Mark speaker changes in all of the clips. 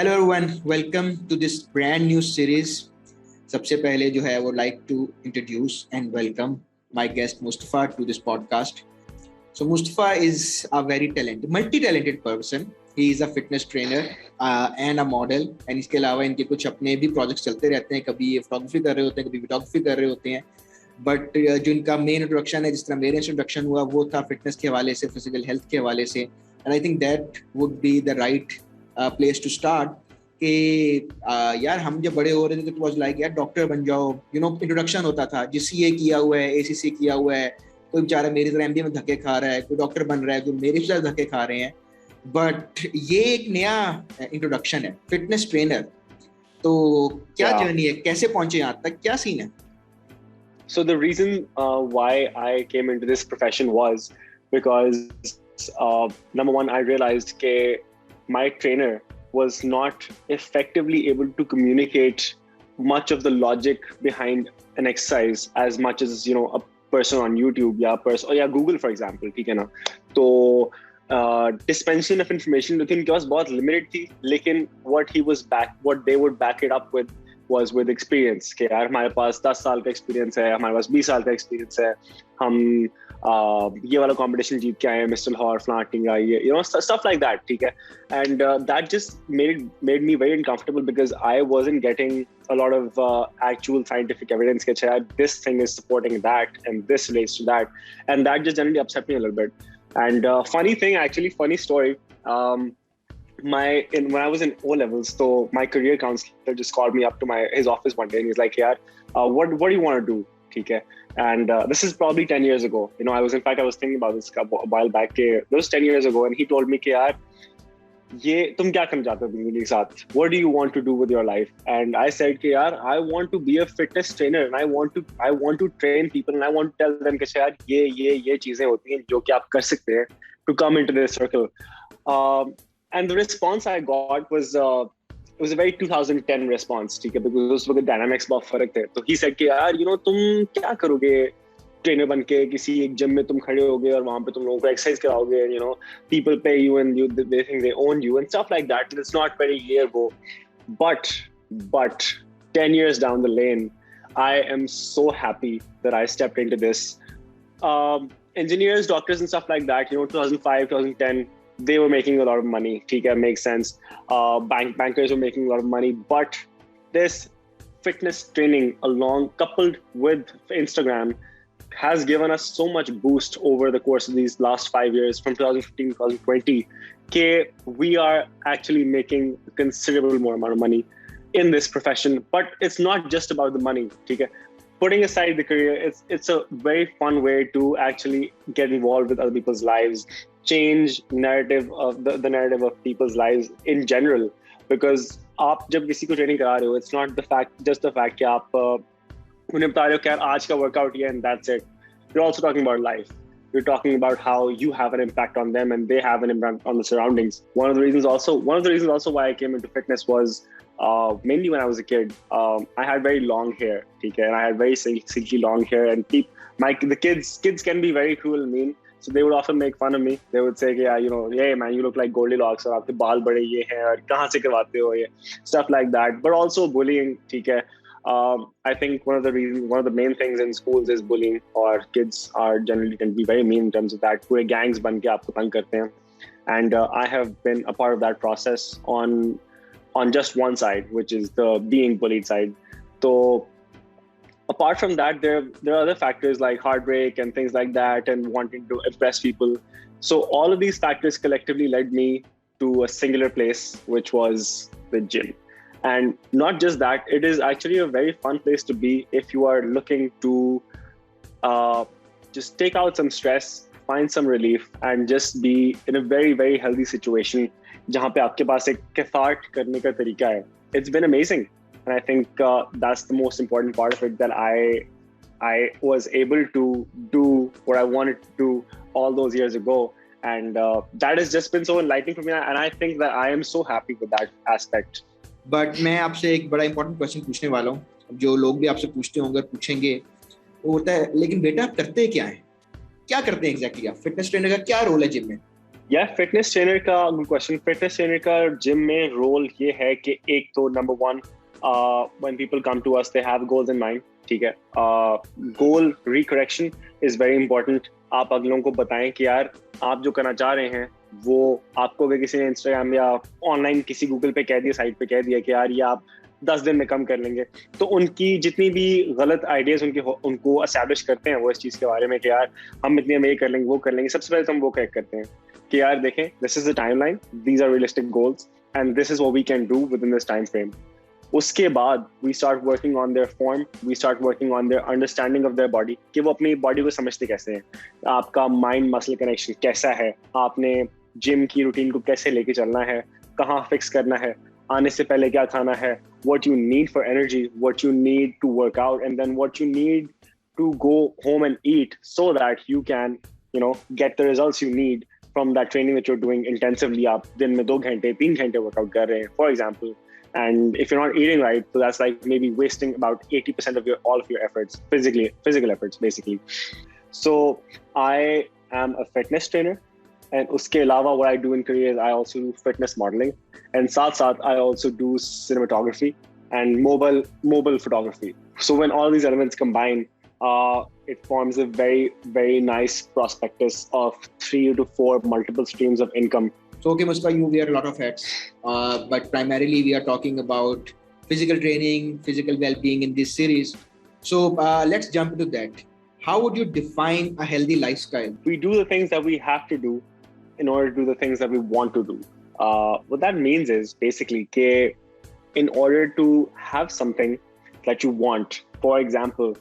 Speaker 1: Hello everyone, welcome to this brand new series. सबसे पहले जो है वो like to introduce and welcome my guest Mustafa to this podcast. So Mustafa is a very talented, multi-talented person. He is a fitness trainer and a model. And इसके अलावा इनके कुछ अपने भी projects चलते रहते हैं. कभी ये photography कर रहे होते हैं, कभी videography कर रहे होते हैं. But जो इनका main introduction है, जिस तरह मेरा introduction हुआ, वो था fitness के हवाले से, physical health के हवाले से. And I think that would be the right place to start. कि यार हम जब बड़े हो रहे थे तो इट वाज लाइक यार डॉक्टर बन जाओ, इंट्रोडक्शन होता था, जिस सीए किया हुआ है, एसीसी किया हुआ है, कोई बेचारा मेरी तरह एमबीए में धक्के खा रहा है, कोई डॉक्टर बन रहा है जो मेरे से धक्के खा रहे हैं. बट ये एक नया इंट्रोडक्शन है, फिटनेस ट्रेनर. तो क्या जर्नी है, कैसे पहुंचे यहाँ तक, क्या सीन है?
Speaker 2: So the reason why I came into this profession was because number one, I realized that my trainer was not effectively able to communicate much of the logic behind an exercise as much as a person on YouTube or Google, for example. ठीक है ना? तो dispensation of information उनके पास बहुत limited थी, लेकिन what they would back it up with was with experience. कि यार हमारे पास 10 साल का experience है, हमारे पास 20 साल का experience है, हम ये वाला competition जीत के आए हैं, Mr. Lahore, Flantinga, stuff like that, ठीक है? And that just made me very uncomfortable because I wasn't getting a lot of actual scientific evidence that this thing is supporting that and this relates to that, and that just generally upset me a little bit. And funny story. When I was in O levels, so my career counselor just called me up to his office one day and he's like, "Yeah, what do you want to do?" Okay, and this is probably 10 years ago. I was thinking about this a while back. This was 10 years ago, and he told me, "Yeah, तुम क्या करना चाहते हो जिंदगी के साथ? What do you want to do with your life?" And I said, "Yeah, I want to be a fitness trainer, and I want to train people, and I want to tell them कि यार ये चीजें होती हैं जो कि आप कर सकते हैं to come into this circle." And the response I got was it was a very 2010 response, ठीक है, because उस वक्त dynamics बहुत फर्क थे. तो he said कि यार तुम क्या करोगे ट्रेनर बन के, किसी एक जिम में तुम खड़े होगे और वहां पे तुम लोगों को एक्सरसाइज कराओगे, people pay you and they think they own you and stuff like that. It's not very clear goal. But 10 years down the lane, I am so happy that I stepped into this. Engineers, doctors and stuff like that, 2005, 2010, they were making a lot of money. Okay, makes sense. Bankers were making a lot of money, but this fitness training coupled with Instagram has given us so much boost over the course of these last 5 years, from 2015 to 2020, that we are actually making a considerable more amount of money in this profession. But it's not just about the money. Okay? Putting aside the career, it's a very fun way to actually get involved with other people's lives, change narrative of the narrative of people's lives in general. Because आप जब किसी को training करा रहे हो, it's not just the fact कि आप उन्हें बता रहे हो कि यार आज का workout ये and that's it. You're also talking about life. You're talking about how you have an impact on them and they have an impact on the surroundings. One of the reasons also why I came into fitness was mainly when I was a kid. I had very long hair, okay, and I had very silky long hair, and the kids can be very cruel and mean. So they would often make fun of me. They would say, "Yeah, hey man, you look like Goldilocks, और आपके बाल बड़े ये हैं, और कहाँ से करवाते हो ये?" Stuff like that. But also bullying, ठीक है. I think one of the main things in schools is bullying, or kids are generally can be very mean in terms of that. पूरे gangs बन के आपको तंग करते हैं. And I have been a part of that process on just one side, which is the being bullied side. So apart from that, there are other factors like heartbreak and things like that, and wanting to impress people. So all of these factors collectively led me to a singular place, which was the gym. And not just that, it is actually a very fun place to be if you are looking to just take out some stress, find some relief, and just be in a very, very healthy situation जहाँ पे आपके पास एक cathartic करने का तरीका है. It's been amazing. And I think that's the most important part of it, that I was able to do what I wanted to do all those years ago. And that has just been so enlightening for me. And I think that I am so happy with that aspect.
Speaker 1: But मैं आपसे एक बड़ा important question पूछने वाला हूँ. जो लोग भी आपसे पूछते होंगे, पूछेंगे, वो होता है, लेकिन बेटा आप करते क्या हैं? क्या करते हैं exactly आप? Fitness trainer का क्या role है जिम में?
Speaker 2: या फिटनेस ट्रेनर का गुड क्वेश्चन. फिटनेस ट्रेनर का जिम में रोल ये है कि एक तो number one, when people come to us they have goals in mind. ठीक है, goal recorrection is very important. आप अगलों को बताएं कि यार आप जो करना चाह रहे हैं वो आपको अगर किसी ने इंस्टाग्राम या ऑनलाइन किसी गूगल पे कह दिया, साइट पे कह दिया कि यार ये आप 10 दिन में कम कर लेंगे, तो उनकी जितनी भी गलत आइडियाज उनको एस्टैब्लिश करते हैं वो इस चीज़ के बारे में कि यार हम इतने में ये कर लेंगे वो कर लेंगे. सबसे पहले तो हम वो करेक्ट करते हैं कि यार देखें, this is the timeline, these are realistic goals and this is what we can do within this time frame. उसके बाद we start working on their form, we start working on their understanding of their body, कि वो अपनी body को समझते कैसे हैं, आपका माइंड मसल कनेक्शन कैसा है, आपने जिम की रूटीन को कैसे लेके चलना है, कहाँ फिक्स करना है, आने से पहले क्या खाना है, what you need for energy, what you need to work out, and then what you need to go home and eat so that you can, get the results you need from that training that you're doing intensively. आप दिन में 2 घंटे 3 घंटे workout कर रहे हैं, for example. And if you're not eating right, so that's like maybe wasting about 80% of all of your efforts, physical efforts, basically. So I am a fitness trainer. And uske alawa, what I do in career is I also do fitness modeling. And sath I also do cinematography and mobile photography. So when all these elements combine, it forms a very, very nice prospectus of 3 to 4 multiple streams of income.
Speaker 1: So, okay, Mustafa, you wear a lot of hats, but primarily we are talking about physical training, physical well-being in this series. So let's jump into that. How would you define a healthy lifestyle?
Speaker 2: We do the things that we have to do in order to do the things that we want to do. What that means is basically in order to have something that you want, for example,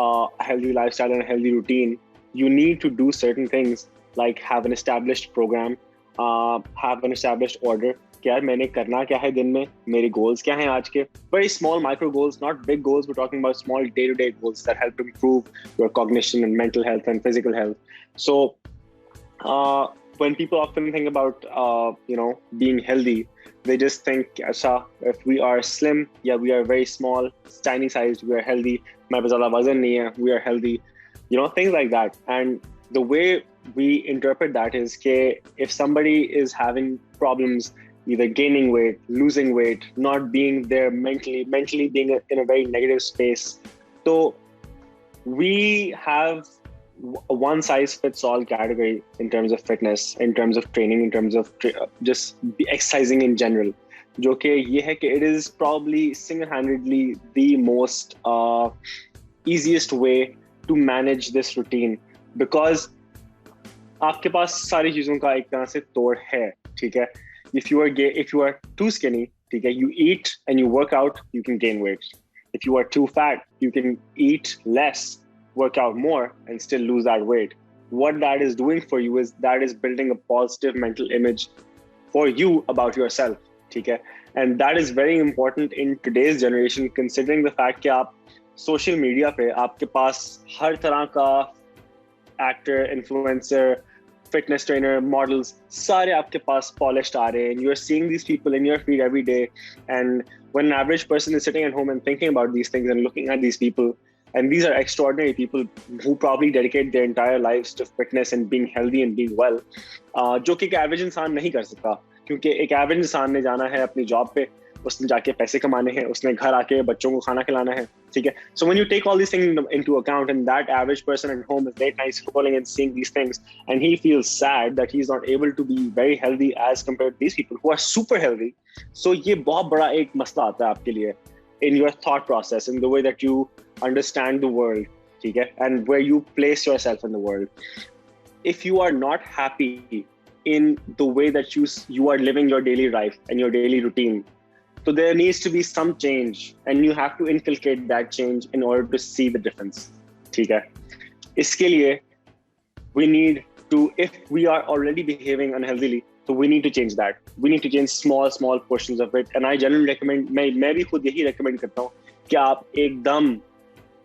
Speaker 2: a healthy lifestyle and a healthy routine, you need to do certain things like have an established program, have an established order. कि यार मैंने करना क्या है दिन में, मेरे goals क्या हैं आज के. Very small micro goals, not big goals. We're talking about small day-to-day goals that help improve your cognition and mental health and physical health. So when people often think about being healthy, they just think, Asha, if we are slim, yeah, we are very small, tiny sized, we are healthy. मेरे पे ज़्यादा वजन नहीं है, we are healthy. Things like that. And the way we interpret that is if somebody is having problems either gaining weight, losing weight, not being there mentally being in a very negative space, so we have a one size fits all category in terms of fitness, in terms of training, in terms of just exercising in general. जो कि ये है कि it is probably single-handedly the most easiest way to manage this routine, because आपके पास सारी चीजों का एक तरह से तोड़ है. ठीक है, if you are too skinny, ठीक है, you eat and you work out, you can gain weight. If you are too fat, you can eat less, work out more, and still lose that weight. What that is doing for you is that is building a positive mental image for you about yourself. ठीक है, and that is very important in today's generation, considering the fact कि आप social media पे आपके पास हर तरह का actor, influencer, fitness trainer, models, सारे आपके पास polished आ रहे हैं. You're seeing these people in your feed every day. And when an average person is sitting at home and thinking about these things and looking at these people, and these are extraordinary people who probably dedicate their entire lives to fitness and being healthy and being well, जो कि एक average इंसान नहीं कर सकता, क्योंकि एक average इंसान ने जाना है अपनी job पे, उसने जाके पैसे कमाने हैं, उसने घर आके बच्चों को खाना खिलाना है. ठीक है, so when you take all these things into account, and that average person at home is late night scrolling and seeing these things, and he feels sad that he's not able to be very healthy as compared to these people who are super healthy. So ये बहुत बड़ा एक मसला आता है आपके लिए in your thought process, in the way that you understand the world, ठीक है, and where you place yourself in the world. If you are not happy in the way that you are living your daily life and your daily routine, so there needs to be some change, and you have to inculcate that change in order to see the difference. ठीक है, इसके लिए we need to, if we are already behaving unhealthily, so we need to change that. We need to change small portions of it. And I generally recommend, मैं भी खुद यही recommend करता हूँ कि आप एकदम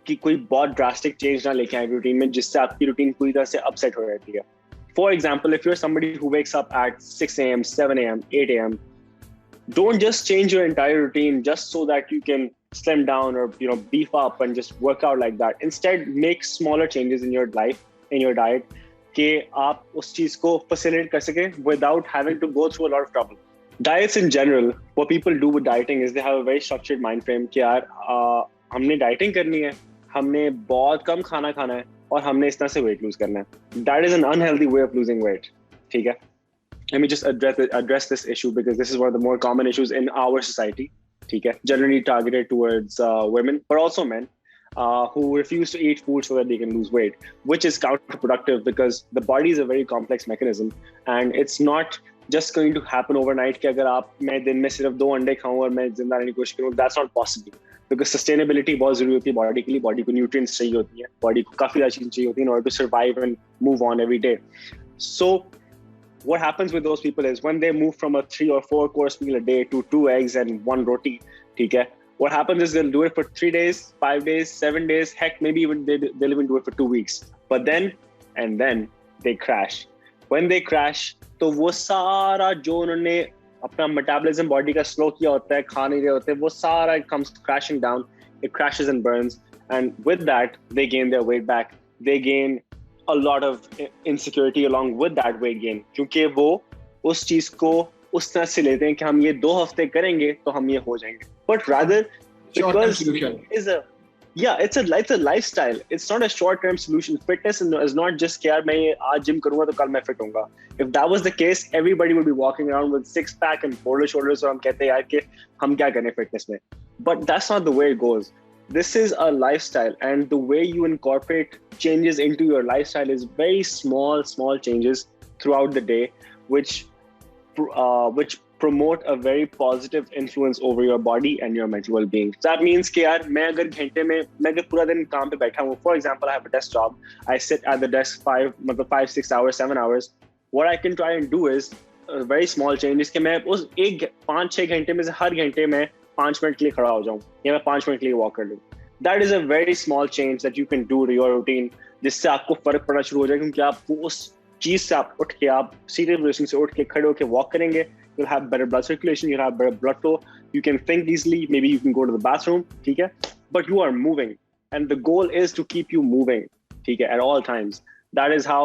Speaker 2: कि कोई बहुत drastic change ना लेके आए routine में, जिससे आपकी routine पूरी तरह से upset हो जाती है. For example, if you're somebody who wakes up at 6 a.m., 7 a.m., 8 a.m., don't just change your entire routine just so that you can slim down or beef up and just work out like that. Instead, make smaller changes in your life, in your diet. कि आप उस चीज को facilitate कर सके without having to go through a lot of trouble. Diets in general, what people do with dieting is they have a very structured mind frame कि यार हमने dieting करनी है, हमने बहुत कम खाना खाना है और हमने इस तरह से weight lose करना है. That is an unhealthy way of losing weight. ठीक है? Let me just address this issue because this is one of the more common issues in our society. Okay? Generally targeted towards women, but also men who refuse to eat food so that they can lose weight, which is counterproductive because the body is a very complex mechanism and it's not just going to happen overnight कि अगर मैं दिन में सिर्फ 2 अंडे खाऊं और मैं जिंदा रहने की कोशिश करूं, that's not possible because sustainability बहुत जरूरी होती है बॉडी के लिए. बॉडी को nutrients चाहिए होती है, बॉडी को काफी सारी चीजें चाहिए होती हैं in order to survive and move on every day. So what happens with those people is when they move from a 3 or 4 course meal a day to 2 eggs and 1 roti, okay, what happens is they'll do it for 3 days, 5 days, 7 days, heck, maybe even they'll even do it for 2 weeks. But then they crash. When they crash, तो वो सारा जो उन्होंने अपना metabolism body का slow किया होता है, खा नहीं रहे होते, वो सारा it comes crashing down. It crashes and burns. And with that, they gain their weight back. They gain a lot of insecurity along with that weight gain क्योंकि वो उस चीज को उस तरह से लेते हैं कि हम ये 2 हफ्ते करेंगे तो हम ये हो जाएंगे. But rather because it's a lifestyle. It's not a short-term solution. Fitness is not just कि यार मैं आज जिम करूंगा तो कल मैं फिट होऊंगा. If that was the case, everybody would be walking around with 6-pack and border shoulders और हम कहते हैं यार कि हम क्या करें fitness में. But that's not the way it goes. This is a lifestyle, and the way you incorporate changes into your lifestyle is very small changes throughout the day, which promote a very positive influence over your body and your mental well-being. So that means कि यार मैं अगर पूरा दिन काम पे बैठा हूँ, for example, I have a desk job, I sit at the desk 5, 6 hours, 7 hours. What I can try and do is a very small changes कि मैं उस 5-6 घंटे में से हर घंटे में 5 मिनट के लिए खड़ा हो जाऊं या मैं 5 मिनट के लिए वॉक कर लूं. That is a very small change that you can do to your routine जिससे आपको फर्क पड़ना शुरू हो जाए क्योंकि आप उस चीज से आप उठ के आप सीटिंग पोजीशन से उठ के खड़े होके वॉक करेंगे. You'll have better blood circulation, you'll have better blood flow, you can think easily, maybe you can go to the bathroom, ठीक है? But you are moving and the goal is to keep you moving, ठीक है, at all times. That is how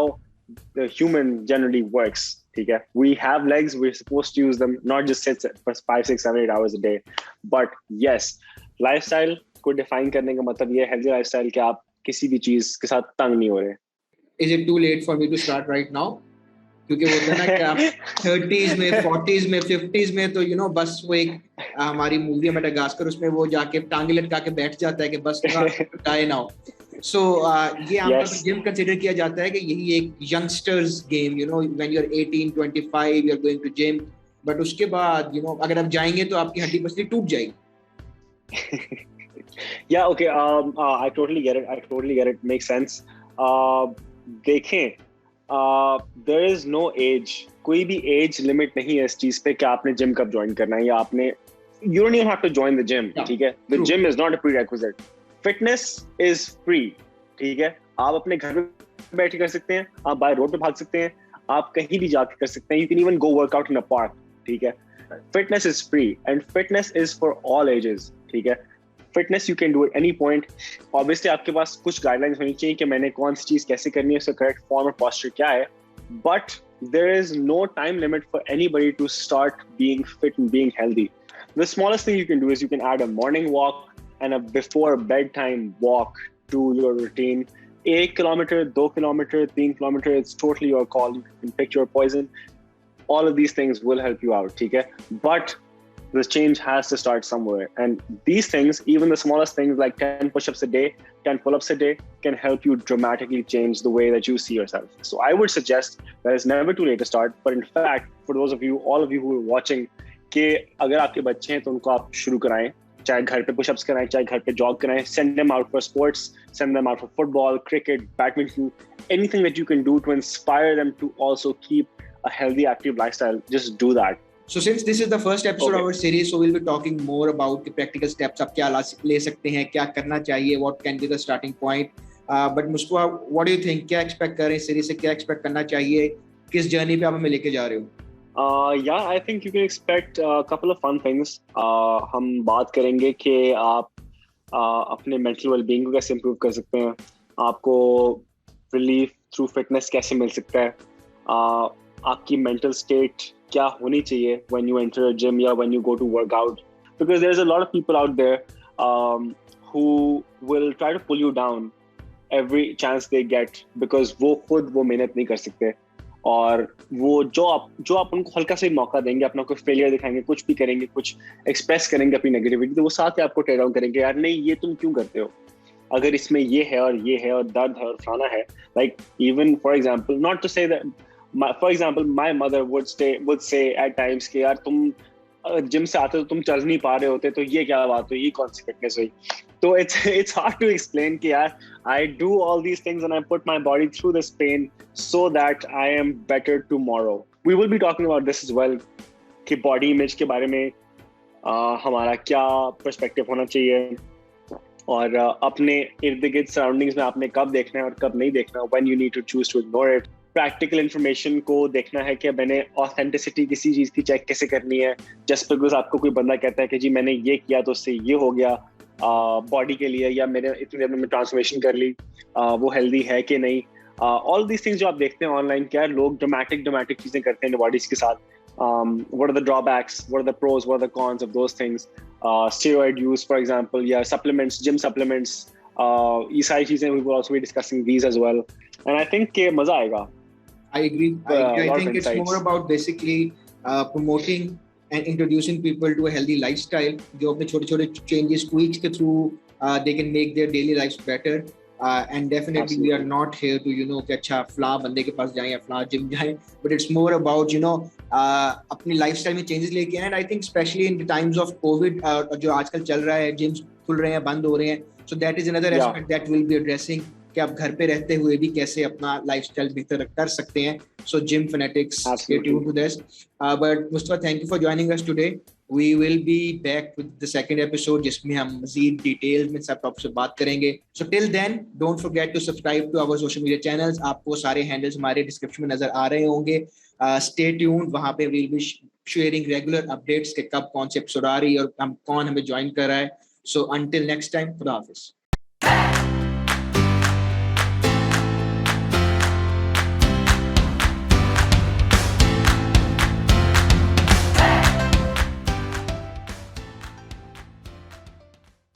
Speaker 2: the human generally works. Okay? We have legs, we're supposed to use them, not just sit for 5, 6, 7, 8 hours a day. But yes, lifestyle को define करने का मतलब ये healthy lifestyle कि आप किसी भी चीज के साथ तंग नहीं हो रहे.
Speaker 1: Is it too late for me to start right now? क्योंकि वो होता है ना कि आप 30s में 40s में 50s में तो बस वो एक हमारी मूवी है मेडागास्कर, उसमें वो जाके टांगे लटका के बैठ जाता है कि बस die now. So ये आमतौर पर जिम कंसिडर किया जाता है कि यही एक youngsters game, when you're 18, 25 you're going to gym, but उसके बाद अगर आप जाएंगे तो आपकी हड्डी पसली टूट जाएगी.
Speaker 2: Yeah, okay. I totally get it. Makes sense. देखें, there is no age. कोई भी age limit नहीं है इस चीज पे कि आपने जिम कब ज्वाइन करना है या आपने. You don't even have to join the gym. ठीक है? The gym is not a prerequisite. Fitness is free. ठीक है? आप अपने घर में बैठ के कर सकते हैं, आप बाहर रोड पे भाग सकते हैं, आप कहीं भी जाके कर सकते हैं. You can even go work out in a park. ठीक है? Fitness is free and fitness is for all ages. ठीक है? Fitness you can do at any point. Obviously आपके पास कुछ guidelines होनी चाहिए कि मैंने कौन सी चीज कैसे करनी है, उसका correct form और posture क्या है. But there is no time limit for anybody to start being fit and being healthy. The smallest thing you can do is you can add a morning walk and a before bedtime walk to your routine. 1 kilometer, 2 kilometer, 3 kilometer, it's totally your call. You can pick your poison. All of these things will help you out, okay? But the change has to start somewhere. And these things, even the smallest things like 10 push-ups a day, 10 pull-ups a day, can help you dramatically change the way that you see yourself. So I would suggest that it's never too late to start. But in fact, for those of you, all of you who are watching, कि अगर आपके बच्चे हैं तो उनको आप शुरू कराएं, चाहे घर पे पुशअप्स कराएं, चाहे घर पे जॉग कराएं, send them out for sports, send them out for football, cricket, badminton, anything that you can do to inspire them to also keep a healthy, active lifestyle, just do that.
Speaker 1: So since this is the first episode of our series, so we'll be talking more about the practical steps. आप क्या ले सकते हैं, क्या करना चाहिए, what can be the starting point. But Mustafa, what do you think? क्या expect कर रहे हैं series से, क्या expect करना चाहिए, किस journey पे आप हमें लेके जा रहे हो?
Speaker 2: Yeah, I think you can expect a couple of fun things. हम बात करेंगे कि आप अपने mental well-being को कैसे improve कर सकते हैं. आपको relief थ्रू फिटनेस कैसे मिल सकता है, आपकी मेंटल स्टेट क्या होनी चाहिए when you enter a gym या when you go to workout, because there is a lot of people out there who will try to pull you down every chance they get, because वो खुद वो मेहनत नहीं कर सकते, और वो जो आप उनको हल्का सा ही मौका देंगे, अपना कोई फेलियर दिखाएंगे, कुछ भी करेंगे, कुछ एक्सप्रेस करेंगे अपनी नेगेटिविटी, तो वो साथ ही आपको टेयर डाउन करेंगे, यार नहीं ये तुम क्यों करते हो, अगर इसमें ये है और ये है और दर्द है और फलाना है. Like even for example, not to say that, for example my mother would say at times कि यार तुम जिम से आते तो तुम चल नहीं पा रहे होते, तो ये क्या बात हुई, ये कौन सी फिटनेस हुई. तो it's hard to explain कि यार I do all these things and I put my body through this pain so that I am better tomorrow. We will be talking about this as well, कि body image के बारे में हमारा क्या perspective होना चाहिए, और अपने इर्द गिर्द सराउंडिंग्स में आपने कब देखना है और कब नहीं देखना, when you need to choose to ignore it. Practical information को देखना है कि मैंने ऑथेंटिसिटी किसी चीज़ की चेक कैसे करनी है. जस्ट बिकॉज आपको कोई बंदा कहता है कि जी मैंने ये किया तो उससे ये हो गया बॉडी के लिए, या मैंने इतनी देर में ट्रांसफॉर्मेशन कर ली, वो हेल्दी है कि नहीं. ऑल दीज थिंग्स जो आप देखते हैं ऑनलाइन, क्या लोग ड्रामेटिक चीज़ें करते हैं बॉडीज के साथ. what are the drawbacks, what are the pros, what are the cons of those things, steroid use for example, या supplements, gym supplements, ये सारी चीज़ें we will also be discussing these as well, and I think कि मज़ा आएगा.
Speaker 1: I agree. I think it's more about basically promoting and introducing people to a healthy lifestyle. जो अपने छोटे-छोटे changes, tweaks के through they can make their daily lives better. And definitely
Speaker 2: Absolutely.
Speaker 1: we are not here to कि अच्छा फला बंदे के पास जाएं या फला जिम जाएं, but it's more about अपनी lifestyle में changes लेके आए. And I think especially in the times of COVID, जो आजकल चल रहा है, gyms खुल रहे हैं, बंद हो रहे हैं, so that is another aspect that we'll be addressing, कि आप घर पे रहते हुए भी कैसे अपना लाइफस्टाइल बेहतर कर सकते हैं. So gym fanatics, stay tuned to this. But Mustafa, thank you for joining us today. We will be back with the second episode, जिसमें हम मजीद डिटेल्स में सब टॉपिक से बात करेंगे. So till then don't forget to subscribe to our social media channels. आपको सारे handles हमारे डिस्क्रिप्शन में नजर आ रहे होंगे. स्टे ट्यून्ड, वहां पे we will be sharing regular updates के कब कौन से एपिसोड आ रही है और कौन हमें ज्वाइन कर रहा है. सो अंटिल नेक्स्ट टाइम, खुदा हाफिज.